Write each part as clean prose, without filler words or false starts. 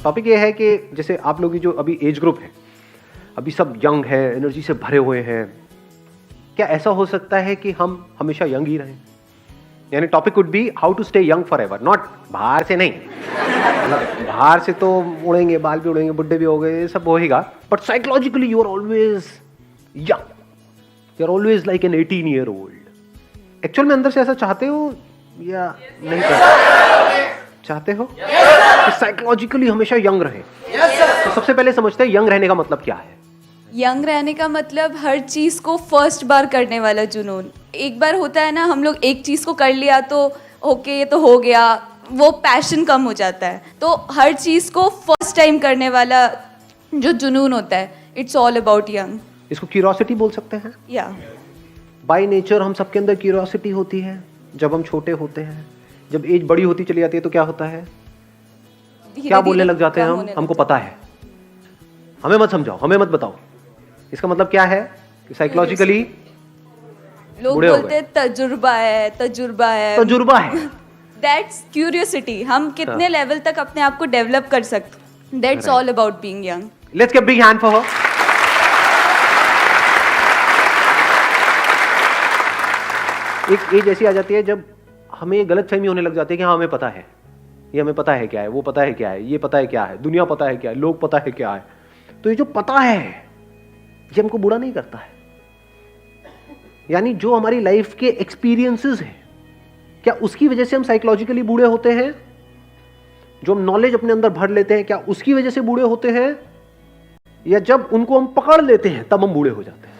Topic ये है कि जैसे आप लोग की जो अभी एज ग्रुप है, अभी सब यंग है, एनर्जी से भरे हुए हैं, क्या ऐसा हो सकता है कि हम हमेशा यंग ही रहें? यानी topic could be how to stay young forever, not बाहर से नहीं, मतलब बाहर से तो उड़ेंगे, बाल भी उड़ेंगे, बुढ़े भी हो गए, ये सब होएगा, but psychologically you are always young, you are always like an 18 year old. Actual में अंदर से ऐसा चाहते हो या नहीं चाहते हो कि साइकोलॉजिकली हमेशा यंग रहे? तो सबसे पहले समझते हैं यंग रहने का मतलब क्या है। यंग रहने का मतलब हर चीज़ को फर्स्ट बार करने वाला जुनून। एक बार होता है ना, हम लोग एक चीज़ को कर लिया तो ओके ये तो हो गया, वो पैशन कम हो जाता है। तो हर चीज़ को फर्स्ट टाइम करने वाला जो जुनून होता है, इट्स ऑल अबाउट यंग। इसको क्यूरियोसिटी बोल सकते हैं। या बाय नेचर हम सबके अंदर क्यूरियोसिटी होती है जब हम छोटे होते हैं। जब एज बड़ी होती चली जाती है तो क्या होता है, क्या बोलने लग जाते हैं हम, हमको पता है, हमें मत समझाओ, हमें मत बताओ। इसका मतलब क्या है कि साइकोलॉजिकली लोग बोलते हैं तजुर्बा है, तजुर्बा है, तजुर्बा है। That's curiosity. हम कितने लेवल तक अपने आप को डेवलप कर सकते, that's all about being young. Let's give big hand for her. एक एज ऐसी आ जाती है जब हमें ये गलतफहमी होने लग जाती है कि हाँ हमें पता है, ये हमें पता है क्या है, वो पता है क्या है, ये पता है क्या है, दुनिया पता है क्या है, लोग पता है क्या है। तो ये जो पता है ये हमको बुरा नहीं करता है। यानी जो हमारी लाइफ के एक्सपीरियंसेस हैं, क्या उसकी वजह से हम साइकोलॉजिकली बूढ़े होते हैं? जो हम नॉलेज अपने अंदर भर लेते हैं, क्या उसकी वजह से बूढ़े होते हैं? या जब उनको हम पकड़ लेते हैं तब हम बूढ़े हो जाते हैं?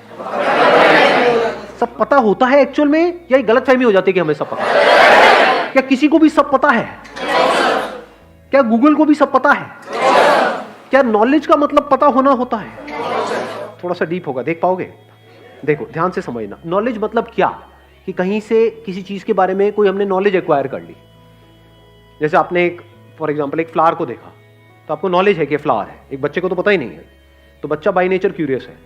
सब पता होता है एक्चुअल में, या गलतफहमी हो जाती है कि हमें सब पता है? क्या किसी को भी सब पता है? क्या गूगल को भी सब पता है? क्या नॉलेज का मतलब पता होना होता है? थोड़ा सा डीप होगा, देख पाओगे? देखो ध्यान से समझना। नॉलेज मतलब क्या, कि कहीं से किसी चीज के बारे में कोई हमने नॉलेज एक्वायर कर ली। जैसे आपने एक फॉर एग्जांपल एक फ्लावर को देखा तो आपको नॉलेज है कि फ्लावर है। एक बच्चे को तो पता ही नहीं है, तो बच्चा बाय नेचर क्यूरियस है,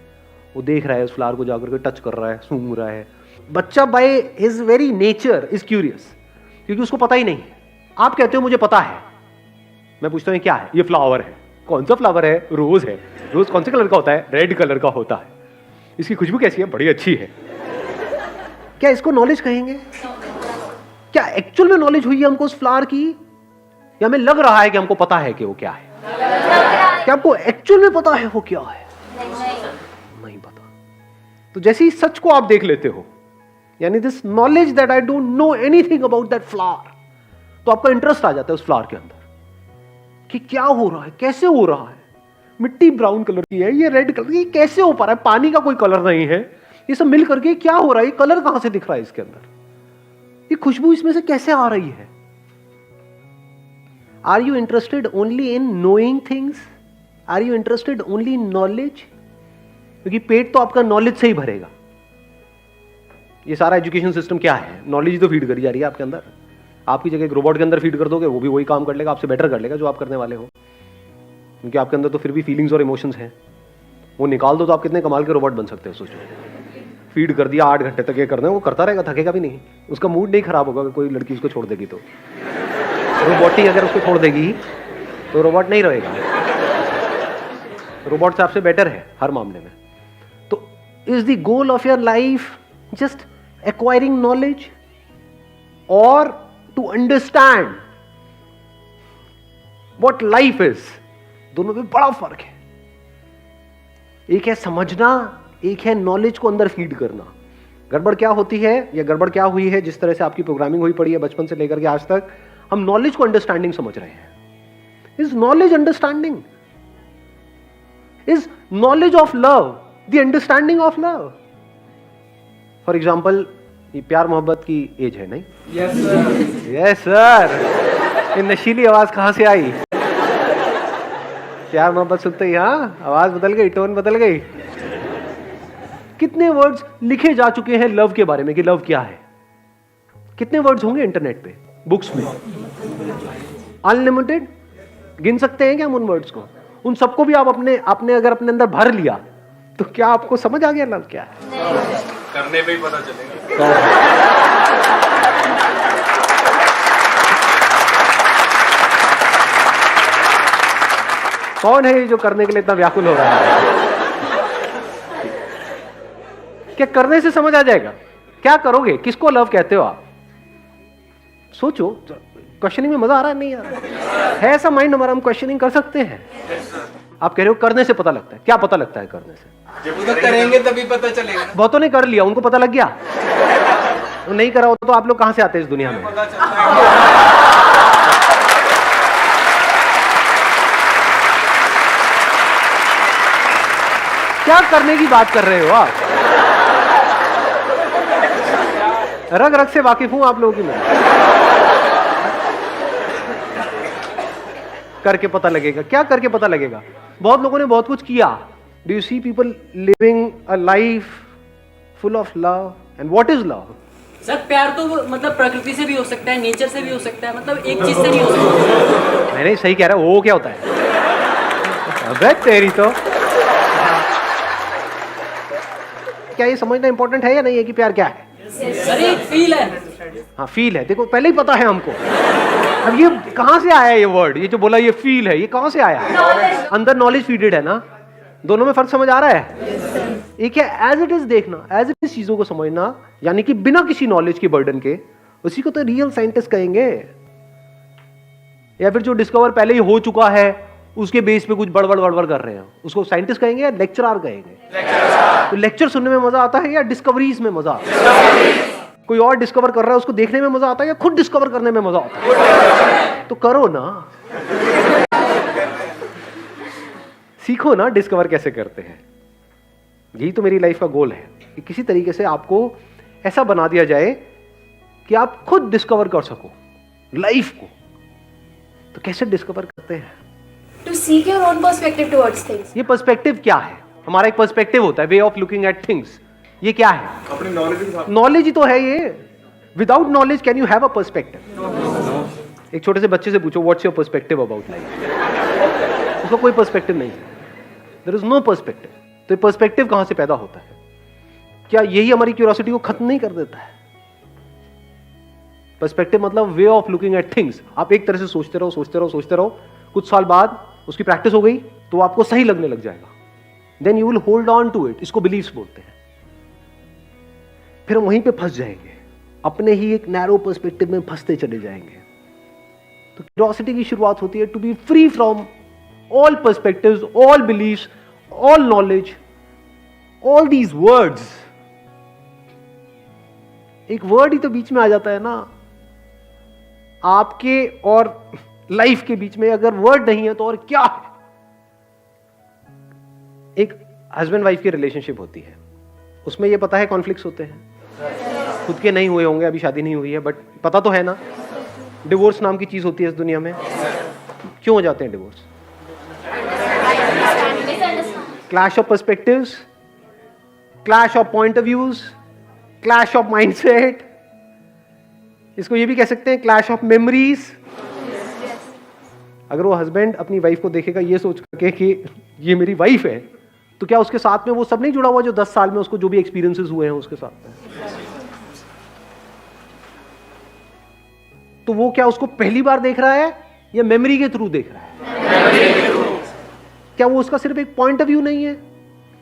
वो देख रहा है उस फ्लावर को, जाकर के टच कर रहा है, सूंघ रहा है। बच्चा by his very nature is curious, क्योंकि उसको पता ही नहीं है। आप कहते हो मुझे पता है, मैं पूछता हूँ क्या है? ये फ्लावर है। कौन सा फ्लावर है? रोज है। रोज कौन से कलर का होता है? रेड कलर का होता है। इसकी खुशबू कैसी है? बड़ी अच्छी है। क्या इसको नॉलेज कहेंगे? क्या एक्चुअल में नॉलेज हुई है हमको उस फ्लावर की, या हमें लग रहा है कि हमको पता है कि वो क्या है? क्या आपको एक्चुअल में पता है वो क्या है? नहीं पता। तो जैसे ही सच को आप देख लेते हो, यानी this knowledge that I don't know anything about that flower, तो आपका इंटरेस्ट आ जाता है उस फ्लावर के अंदर कि क्या हो रहा है, कैसे हो रहा है। मिट्टी ब्राउन कलर की है, ये रेड कलर की, कैसे हो पा रहा है? पानी का कोई कलर नहीं है, ये सब मिल करके क्या हो रहा है? ये कलर कहां से दिख रहा है इसके अंदर? ये खुशबू इसमें से कैसे आ रही है? Are you interested only in knowing things? Are you interested only in knowledge? क्योंकि पेट तो आपका नॉलेज से ही भरेगा। ये सारा एजुकेशन सिस्टम क्या है? नॉलेज तो फीड करी जा रही है आपके अंदर। आपकी जगह एक रोबोट के अंदर फीड कर दोगे, वो भी वही काम कर लेगा, आपसे बेटर कर लेगा जो आप करने वाले हो, क्योंकि आपके अंदर तो फिर भी फीलिंग्स और इमोशंस हैं। वो निकाल दो तो आप कितने कमाल के रोबोट बन सकते हो, सोचो। फीड कर दिया 8 घंटे तक ये करना है, वो करता रहेगा, थकेगा भी नहीं, उसका मूड नहीं खराब होगा। कोई लड़की उसको छोड़ देगी तो, रोबोट ही अगर उसको छोड़ देगी तो रोबोट नहीं रहेगा, रोबोट से आपसे बेटर है हर मामले में। तो is the goal of your life just acquiring knowledge और to understand what life is? दोनों में बड़ा फर्क है। एक है समझना, एक है नॉलेज को अंदर फीड करना। गड़बड़ क्या होती है, या गड़बड़ क्या हुई है, जिस तरह से आपकी प्रोग्रामिंग हुई पड़ी है बचपन से लेकर के आज तक, हम नॉलेज को अंडरस्टैंडिंग समझ रहे हैं। Is knowledge understanding? Is knowledge of love the understanding of love? For example, ये प्यार मोहब्बत की एज है नहीं? Yes sir. Yes sir. ये नशीली आवाज कहां से आई? प्यार मोहब्बत सुनते ही हाँ आवाज बदल गई, टोन बदल गई। कितने वर्ड्स लिखे जा चुके हैं लव के बारे में कि लव क्या है? कितने वर्ड्स होंगे इंटरनेट पे, बुक्स में? अनलिमिटेड। गिन सकते हैं क्या हम उन वर्ड्स को? उन सबको भी आप अपने अगर अपने अंदर भर लिया तो क्या आपको समझ आ गया लव क्या है? करने पे ही पता चलेगा। कौन है ये जो करने के लिए इतना व्याकुल हो रहा है? क्या करने से समझ आ जाएगा? क्या करोगे? किसको लव कहते हो आप? सोचो, क्वेश्चनिंग में मजा आ रहा है नहीं आ रहा है? ऐसा माइंड हमारा, हम क्वेश्चनिंग कर सकते हैं। आप कह रहे हो करने से पता लगता है। क्या पता लगता है करने से? जब तक करेंगे तभी पता चलेगा। बहुतों ने कर लिया, उनको पता लग गया। वो नहीं करा होता तो आप लोग कहां से आते हैं इस दुनिया में? पता चलता है। क्या करने की बात कर रहे हो आप? रग रग से वाकिफ हूं आप लोगों की मैं। करके पता लगेगा? क्या करके पता लगेगा? बहुत लोगों ने बहुत कुछ किया। Do you see people living a life full of love? And what is love? Sir प्यार तो मतलब प्रकृति से भी हो सकता है, नेचर से भी हो सकता है, मतलब एक चीज से नहीं हो सकता। मैंने सही कह रहा हूं, वो क्या होता है? अबे तेरी तो। क्या ये समझना इंपॉर्टेंट है या नहीं है कि प्यार क्या है? सर एक फील है। हाँ फील है। देखो पहले ही पता है हमको। अब ये कहां से आया ये वर्ड? ये जो बोला ये फील है, ये कहां से आया? अंदर नॉलेज फीडेड है ना। दोनों में फर्क समझ आ रहा है? एक है एज इट इज देखना, एज इट इज चीजों को समझना, यानी कि बिना किसी नॉलेज के बर्डन के, उसी को तो रियल साइंटिस्ट कहेंगे। या फिर जो डिस्कवर पहले ही हो चुका है उसके बेस पे कुछ बड़बड़ कर रहे हैं, उसको साइंटिस्ट कहेंगे या लेक्चरर कहेंगे? तो लेक्चर सुनने में मजा आता है या डिस्कवरीज में मजा आता है? कोई और डिस्कवर कर रहा है उसको देखने में मजा आता है या खुद डिस्कवर करने में मजा आता है? तो करो ना, सीखो ना डिस्कवर कैसे करते हैं। यही तो मेरी लाइफ का गोल है कि किसी तरीके से आपको ऐसा बना दिया जाए कि आप खुद डिस्कवर कर सको लाइफ को। तो कैसे डिस्कवर करते हैं? To seek your own perspective towards things. ये पर्सपेक्टिव क्या है? हमारा एक पर्सपेक्टिव होता है, way of looking at things. ये क्या है? अपनी नॉलेज। नॉलेज ही तो है ये। Without knowledge can you have a perspective? एक छोटे से बच्चे से पूछो what's your perspective about life, उसका कोई पर्सपेक्टिव नहीं है। There is no perspective. तो पर्सपेक्टिव कहां से पैदा होता है? क्या यही हमारी क्यूरियोसिटी को खत्म नहीं कर देता है? पर्सपेक्टिव मतलब way of looking at things. आप एक तरह से सोचते रहो, कुछ साल बाद उसकी प्रैक्टिस हो गई तो आपको सही लगने लग जाएगा। Then you will hold on to it. इसको बिलीव्स बोलते हैं। फिर हम वहीं पे फंस जाएंगे, अपने ही एक नैरो पर्सपेक्टिव में फंसते चले जाएंगे। तो क्यूरियोसिटी की शुरुआत होती है to be free from all perspectives, all beliefs, all knowledge, all these words. एक वर्ड ही तो बीच में आ जाता है ना आपके और लाइफ के बीच में। अगर वर्ड नहीं है तो और क्या है? एक हस्बैंड वाइफ की रिलेशनशिप होती है, उसमें ये पता है कॉन्फ्लिक्ट्स होते हैं, खुद के नहीं हुए होंगे, अभी शादी नहीं हुई है, बट पता तो है ना। डिवोर्स नाम की चीज होती है इस दुनिया में। क्यों हो जाते हैं divorce? Clash of perspectives, clash of point of views, clash of mindset. इसको ये भी कह सकते हैं क्लैश ऑफ मेमोरीज। अगर वो हस्बैंड अपनी वाइफ को देखेगा ये सोच करके कि ये मेरी वाइफ है, तो क्या उसके साथ में वो सब नहीं जुड़ा हुआ जो 10 साल में उसको जो भी एक्सपीरियंसेस हुए हैं उसके साथ में? तो वो क्या उसको पहली बार देख रहा है या मेमोरी के थ्रू देख रहा है? क्या वो उसका सिर्फ एक पॉइंट ऑफ व्यू नहीं है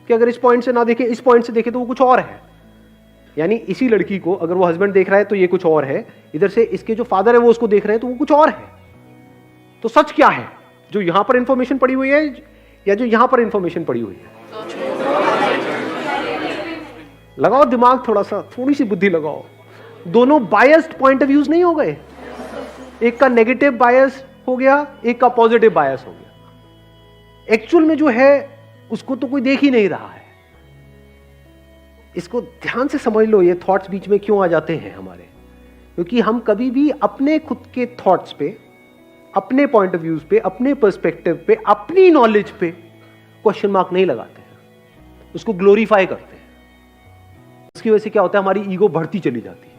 कि अगर इस पॉइंट से ना देखे, इस पॉइंट से देखे तो वो कुछ और है? यानी इसी लड़की को अगर वो हस्बैंड देख रहा है तो ये कुछ और है, इधर से इसके जो फादर है वो उसको देख रहे हैं तो वो कुछ और है। तो सच क्या है? जो यहां पर इंफॉर्मेशन पड़ी हुई है या जो यहां पर इंफॉर्मेशन पड़ी हुई है? लगाओ दिमाग, थोड़ा सा, थोड़ी सी बुद्धि लगाओ। दोनों बायस्ड पॉइंट ऑफ व्यूज नहीं हो गए? एक का नेगेटिव बायस हो गया, एक का पॉजिटिव बायस हो गया। एक्चुअल में जो है उसको तो कोई देख ही नहीं रहा है। इसको ध्यान से समझ लो, ये थॉट्स बीच में क्यों आ जाते हैं हमारे? क्योंकि हम कभी भी अपने खुद के थॉट्स पे, अपने पॉइंट ऑफ व्यूज पे, अपने पर्सपेक्टिव पे, अपनी नॉलेज पे क्वेश्चन मार्क नहीं लगाते हैं, उसको ग्लोरीफाई करते हैं। उसकी वजह से क्या होता है? हमारी ईगो बढ़ती चली जाती है।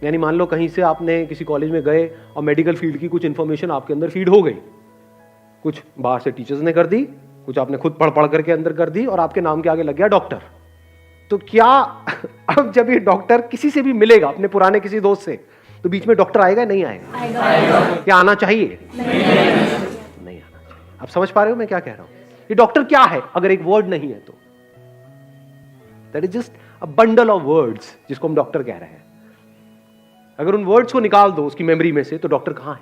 यानी मान लो कहीं से आपने किसी कॉलेज में गए और मेडिकल फील्ड की कुछ इंफॉर्मेशन आपके अंदर फीड हो गई, कुछ बाहर से टीचर्स ने कर दी, कुछ आपने खुद पढ़ पढ़ करके अंदर कर दी और आपके नाम के आगे लग गया डॉक्टर। तो क्या अब जब ये डॉक्टर किसी से भी मिलेगा, अपने पुराने किसी दोस्त से, तो बीच में डॉक्टर आएगा नहीं आएगा? क्या आना चाहिए? आप समझ पा रहे हो मैं क्या कह रहा हूं? ये डॉक्टर क्या है अगर एक वर्ड नहीं है तो? That is just a bundle of words जिसको हम डॉक्टर कह रहे हैं। अगर उन वर्ड्स को निकाल दो उसकी मेमोरी में से तो डॉक्टर कहां है?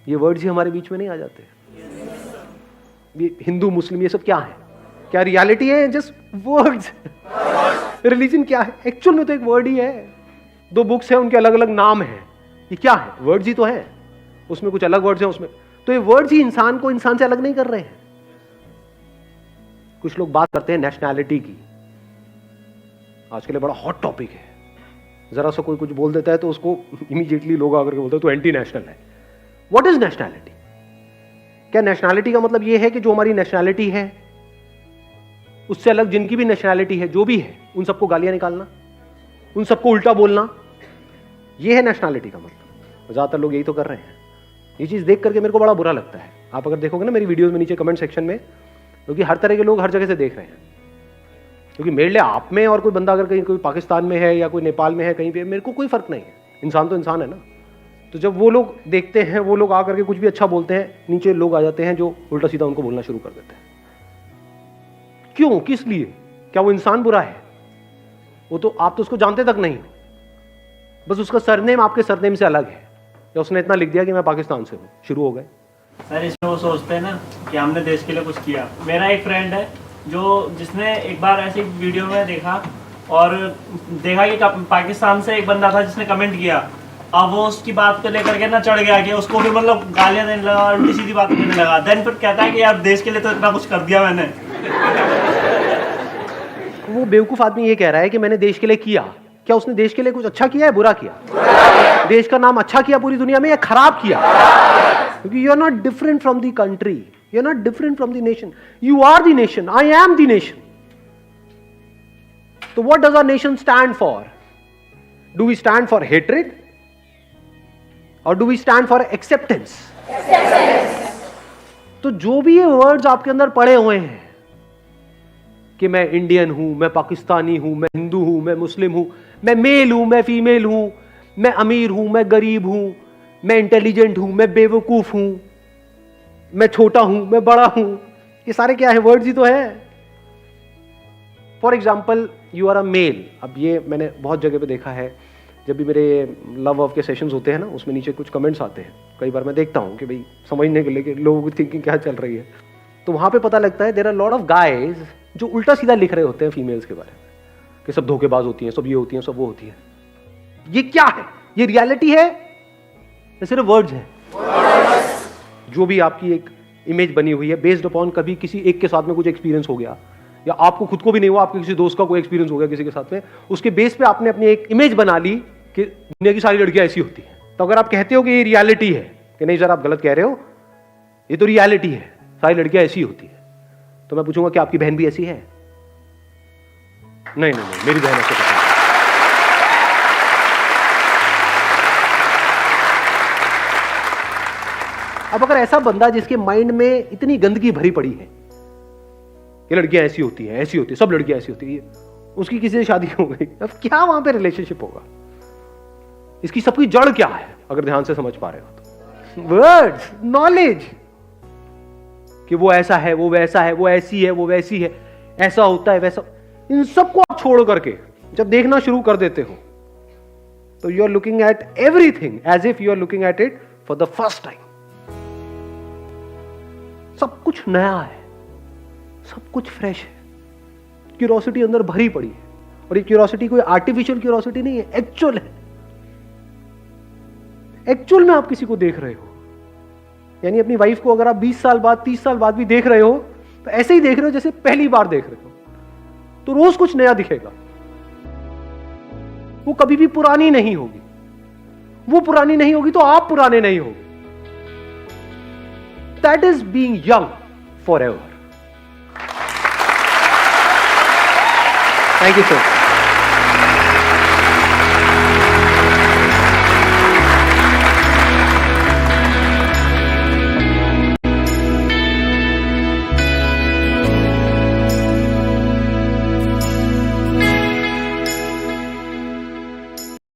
ये वर्ड्स ही हमारे बीच में नहीं आ जाते। ये हिंदू मुस्लिम ये सब क्या है? क्या रियलिटी है? Just words. रिलीजन क्या है? एक्चुअल में तो एक वर्ड ही है। दो बुक्स हैं, उनके अलग अलग नाम हैं। ये क्या है? वर्ड्स ही तो है। उसमें कुछ अलग वर्ड्स हैं उसमें, तो ये वर्ड्स ही इंसान को इंसान से अलग नहीं कर रहे हैं। कुछ लोग बात करते हैं नेशनैलिटी की, आज के लिए बड़ा हॉट टॉपिक है। जरा सा कोई कुछ बोल देता है तो उसको इमीडिएटली लोग आकर के बोलते हैं तो एंटी नेशनल है। What is nationality? क्या नेशनैलिटी का मतलब यह है कि जो हमारी नेशनैलिटी है उससे अलग जिनकी भी नेशनैलिटी है, जो भी है, उन सबको गालियां निकालना, उन सबको उल्टा बोलना, यह है नेशनैलिटी का मतलब। ज्यादातर लोग यही तो कर रहे हैं। ये चीज देख करके मेरे को बड़ा बुरा लगता है। आप अगर देखोगे ना मेरी वीडियोस में नीचे कमेंट सेक्शन में, क्योंकि हर तरह के लोग हर जगह से देख रहे हैं। क्योंकि मेरे लिए आप में और कोई बंदा अगर कहीं कोई पाकिस्तान में है या कोई नेपाल में है, कहीं पे, मेरे को कोई फर्क नहीं है। इंसान तो इंसान है ना। तो जब वो लोग देखते हैं, वो लोग आकर के कुछ भी अच्छा बोलते हैं, नीचे लोग आ जाते हैं जो उल्टा सीधा उनको बोलना शुरू कर देते हैं। क्यों? किस लिए? क्या वो इंसान बुरा है? वो तो आप तो उसको जानते तक नहीं, बस उसका सरनेम आपके सरनेम से अलग है, या उसने इतना लिख दिया कि मैं पाकिस्तान से हूं, शुरू हो गए। सर इसमें वो सोचते हैं ना कि हमने देश के लिए कुछ किया। मेरा एक फ्रेंड है जिसने एक बार ऐसी वीडियो में देखा और देखा कि पाकिस्तान से एक बंदा था जिसने कमेंट किया। अब वो उसकी बात को लेकर के ना चढ़ गया कि उसको भी मतलब गालियां देने लगा, उल्टी सीधी बात करने लगा। देन फिर कहता है कि यार देश के लिए तो इतना कुछ कर दिया मैंने। वो बेवकूफ आदमी ये कह रहा है कि मैंने देश के लिए किया। क्या उसने देश के लिए कुछ अच्छा किया है, बुरा किया? देश का नाम अच्छा किया पूरी दुनिया में या खराब किया? क्योंकि you are not different from the country, you are not different from the nation, you are the nation, I am the nation. तो what does our nation stand for? Do we stand for hatred और do we stand for acceptance? तो जो भी ये words आपके अंदर पड़े हुए हैं कि मैं इंडियन हूं, मैं पाकिस्तानी हूं, मैं हिंदू हूं, मैं मुस्लिम हूं, मैं मेल हूं, मैं फीमेल हूं, मैं अमीर हूं, मैं गरीब हूं, मैं इंटेलिजेंट हूं, मैं बेवकूफ हूं, मैं छोटा हूं, मैं बड़ा हूं, ये सारे क्या है? वर्ड्स ही तो है। For example, you are a male. अब ये मैंने बहुत जगह पे देखा है, जब भी मेरे लव ऑफ के सेशंस होते हैं ना, उसमें नीचे कुछ कमेंट्स आते हैं। कई बार मैं देखता हूं कि भाई समझने के लिए कि लोगों की थिंकिंग क्या चल रही है, तो वहां पे पता लगता है there are lot of guys जो उल्टा सीधा लिख रहे होते हैं फीमेल्स के बारे में, कि सब धोखेबाज होती हैं, सब ये होती हैं, सब वो होती हैं। ये क्या है? ये रियलिटी है या सिर्फ वर्ड्स है? जो भी आपकी एक इमेज बनी हुई है बेस्ड अपॉन कभी किसी एक के साथ में कुछ एक्सपीरियंस हो गया, या आपको खुद को भी नहीं हुआ, आपके किसी दोस्त का कोई एक्सपीरियंस हो गया किसी के साथ में, उसके बेस पे आपने अपनी एक इमेज बना ली कि दुनिया की सारी लड़कियां ऐसी होती हैं। तो अगर आप कहते हो कि ये रियलिटी है, कि नहीं सर आप गलत कह रहे हो, ये तो रियलिटी है, सारी लड़कियां ऐसी होती है, तो मैं पूछूंगा कि आपकी बहन भी ऐसी है? नहीं नहीं नहीं, मेरी बहन ऐसे नहीं। अब अगर ऐसा बंदा जिसके माइंड में इतनी गंदगी भरी पड़ी है, ये लड़कियां ऐसी होती हैं, ऐसी होती है, सब लड़कियां ऐसी होती है, उसकी किसी से शादी हो गई, अब क्या वहां पे रिलेशनशिप होगा? इसकी सबकी जड़ क्या है अगर ध्यान से समझ पा रहे हो तो? वर्ड्स, नॉलेज, कि वो ऐसा है, वो वैसा है, वो ऐसी है, वो वैसी है, ऐसा होता है, वैसा। इन सबको आप छोड़ करके जब देखना शुरू कर देते हो तो you are looking at everything as if you are looking at it for the first time. सब कुछ नया है, सब कुछ फ्रेश है, क्यूरोसिटी अंदर भरी पड़ी है, और ये क्यूरोसिटी कोई आर्टिफिशियल क्यूरोसिटी नहीं है, एक्चुअल है। एक्चुअल में आप किसी को देख रहे हो, यानी अपनी वाइफ को अगर आप 20 साल बाद 30 साल बाद भी देख रहे हो तो ऐसे ही देख रहे हो जैसे पहली बार देख रहे हो, तो रोज कुछ नया दिखेगा। वो कभी भी पुरानी नहीं होगी, वो पुरानी नहीं होगी तो आप पुराने नहीं होगे। That is being young forever. Thank you sir.